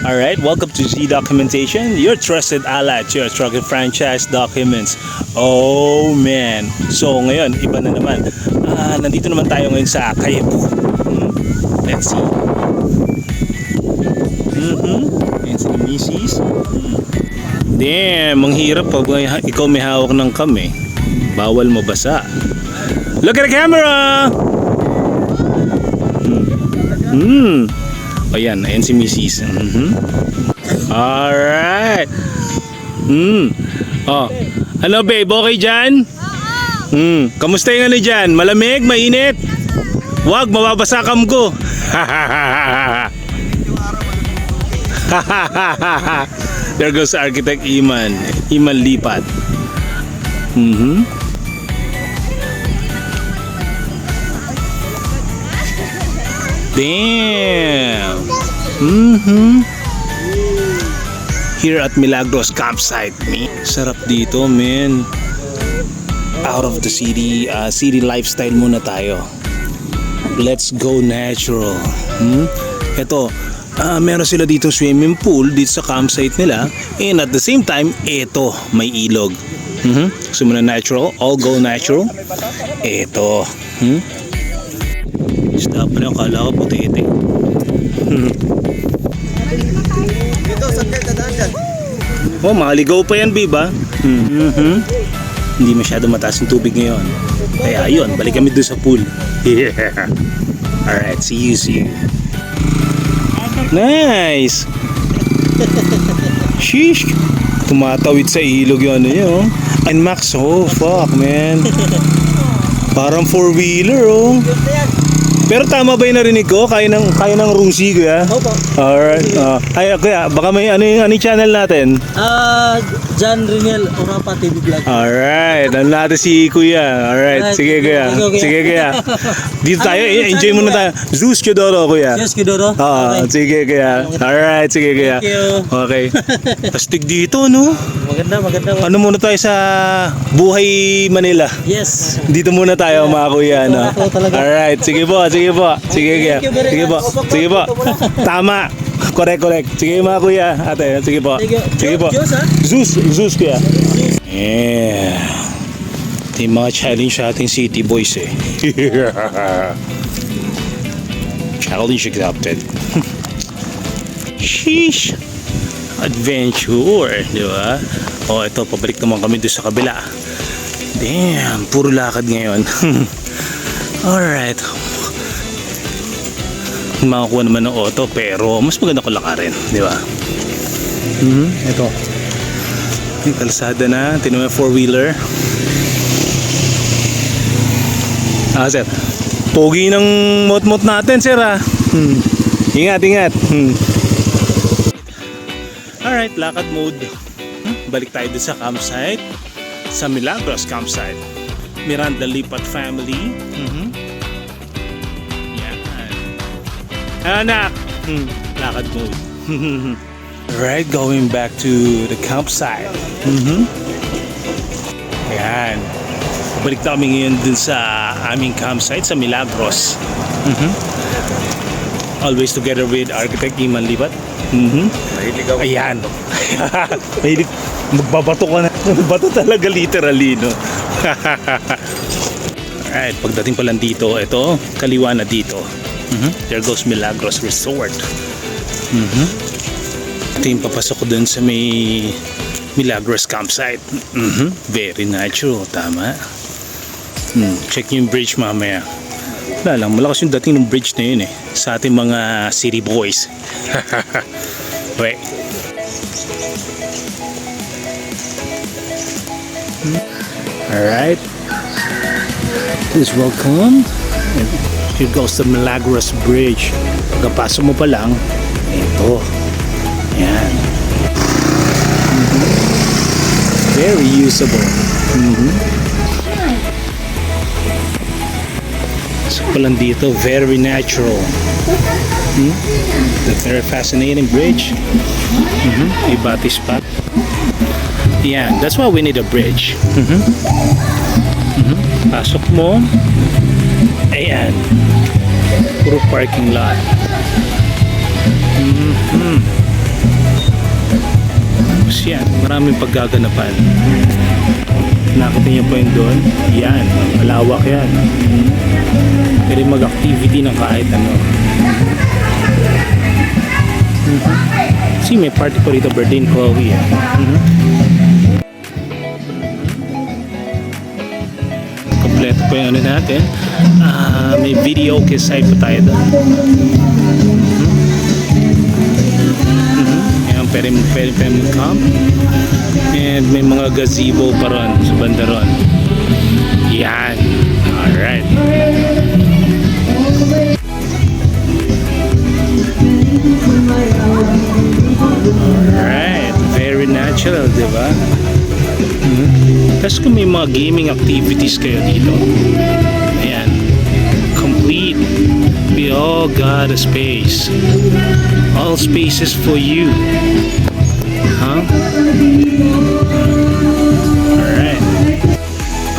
Alright, welcome to Z Documentation, your trusted ally to your truck and franchise documents. Oh man! So ngayon, iba na naman. Nandito naman tayo ngayon sa Kayebu. Let's see. Ayan si Mrs. Damn, ang hirap pag ikaw may hawak ng kami. Bawal mabasa. Look at the camera! Ayan, ayan si Mrs. Alright. Oh, ano babe, okay dyan? Kamusta yung ano dyan? Malamig? Mainit? Wag, mababasa kam ko. There goes Architect Iman Lipat. Damn. Here at Milagros Campsite, sarap dito, man. Out of the city, city lifestyle muna tayo. Let's go natural. Ito, meron sila dito swimming pool dito sa campsite nila, and at the same time, ito may ilog. Gusto mo na natural, all go natural. Ito. Stop na, kala ko puti-iti. Oh, maligaw pa yan, biba. Hindi masyado mataas yung tubig ngayon. Kaya yun, balik kami doon sa pool. Alright, see you. Nice! Sheesh! Tumatawid sa ilog yun, yun. And Max, oh fuck man. Parang four-wheeler, oh. Pero tama ba yung narinig ko? Kaya ng Rusi, kuya? Opo. Alright. Ay, kuya, baka may ano yung channel natin? John Rinel, Orapa TV Vlog. Alright. Ano natin si kuya? Alright. Sige, kuya. Sige, kuya. Dito tayo. Enjoy muna tayo. Zeus Kidoro, kuya. Yes, Kidoro. Sige, kuya. Alright. Sige, kuya. Thank you. Okay. Tastig dito, no? Maganda. Ano muna tayo sa buhay Manila? Yes. Dito muna tayo, mga kuya, no? Ako talaga. Alright. Sige po. Sige, kuya. Thank you very much. Sige po. Tama. Correct. Sige, mga kuya. Ate, sige po. Sige po. Zeus, kuya. Yeah. Ito yung mga challenge sa ating city boys, eh. Challenge accepted. Sheesh. Adventure, di ba? Oh, ito, pabalik naman kami doon sa kabila. Damn, puro lakad ngayon. Alright. Makakuha naman ng auto, pero mas maganda ko lakarin, di ba? Ito. May kalsada na, tinuwi four-wheeler. Sir. Pogi ng mot-mot natin, sir, Ingat. Alright, lakad mode. Balik tayo dun sa campsite. Sa Milagros Campsite. Miranda Lipat family. Yan. Anak! Lakad mode. Alright, going back to the campsite. Ayan. Balik na kami ngayon dun sa aming campsite sa Milagros. Always together with Architect Iman Lipat. Mahilig ako. Ayan. Mahilig. Magbabato ka na. Bato talaga literally, no? Alright, pagdating pa lang dito, ito, kaliwa na dito. There goes Milagros Resort. Ito yung papasok ko dun sa may Milagros Campsite. Very natural, tama. Check yung bridge mamaya. Wala lang, malakas yung dating ng bridge na yun, eh, sa ating mga city boys. Wait. Alright, please welcome. And here goes the Milagros Bridge. Pagkapasok mo pa lang, ito. Yan. Very usable. So pa lang dito, very natural. The very fascinating bridge. Ibati spot. Yeah, that's why we need a bridge. Pasok mo. Ayan. Puro parking lot. yan. Maraming paggaganapan. Nakita niyo po yung doon? Yan, malawak yan. Pwede mag-activity ng kahit ano. See, may party po rito, birthday ni Chloe. Kompleto po yung ano natin. May video side pa tayo doon. Yan, pwede mag-camp. And may mga gazebo pa ron sa banda ron. Yan. Alright. Alright. Very natural, di ba? Tapos kung may mga gaming activities kayo dito, ayan, complete. We all got a space. All spaces for you. Huh? Alright.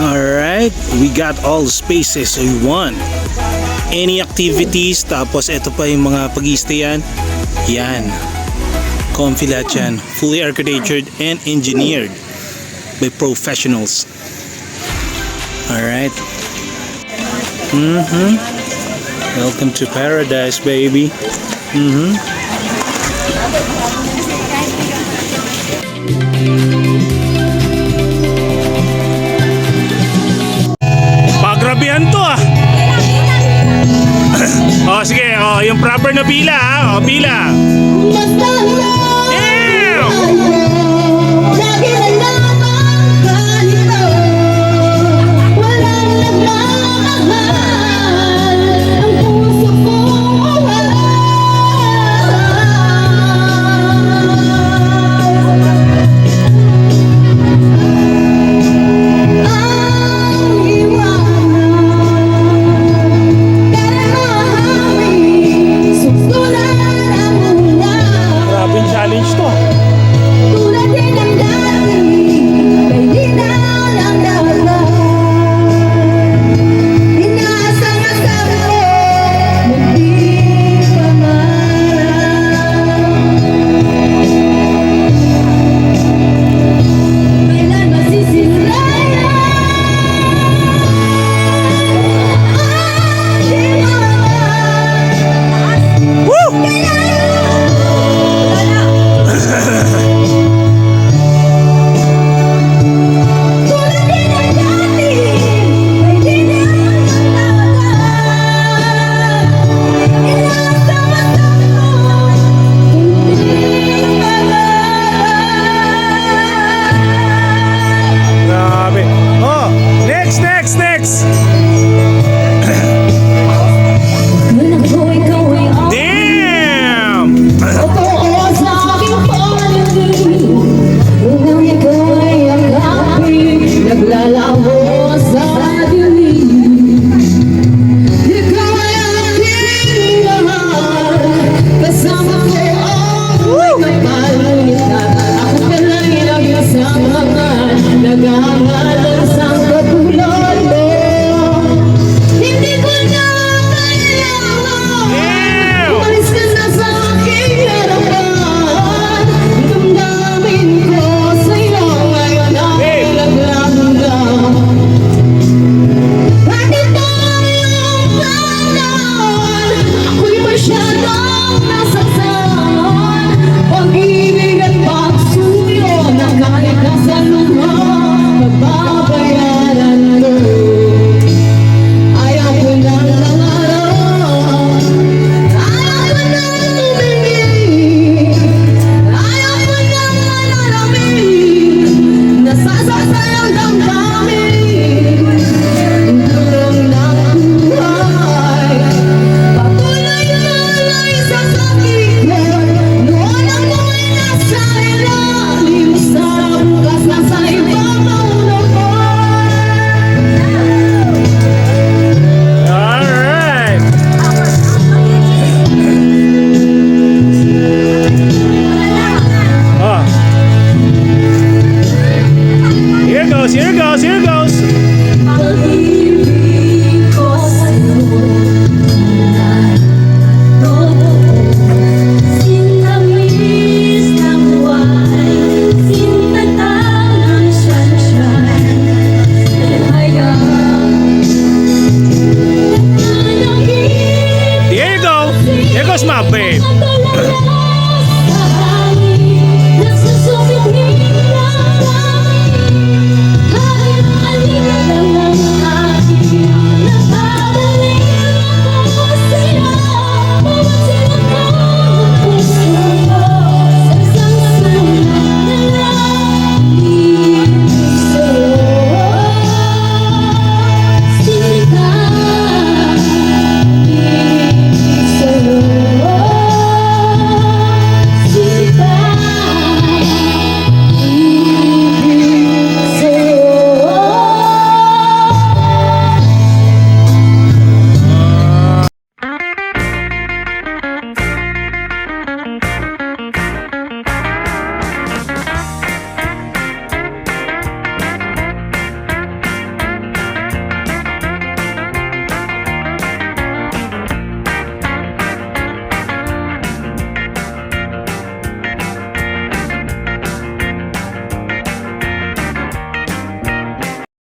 Alright. We got all the spaces you want. Any activities. Tapos ito pa yung mga pag-i-stayan. Yan. Comfy lahat yan. Fully architectured and engineered by professionals. Alright. Welcome to paradise, baby. Pagrabihan to ah. Oh, sige. Oh, yung proper na pila ah. Oh, pila. Basta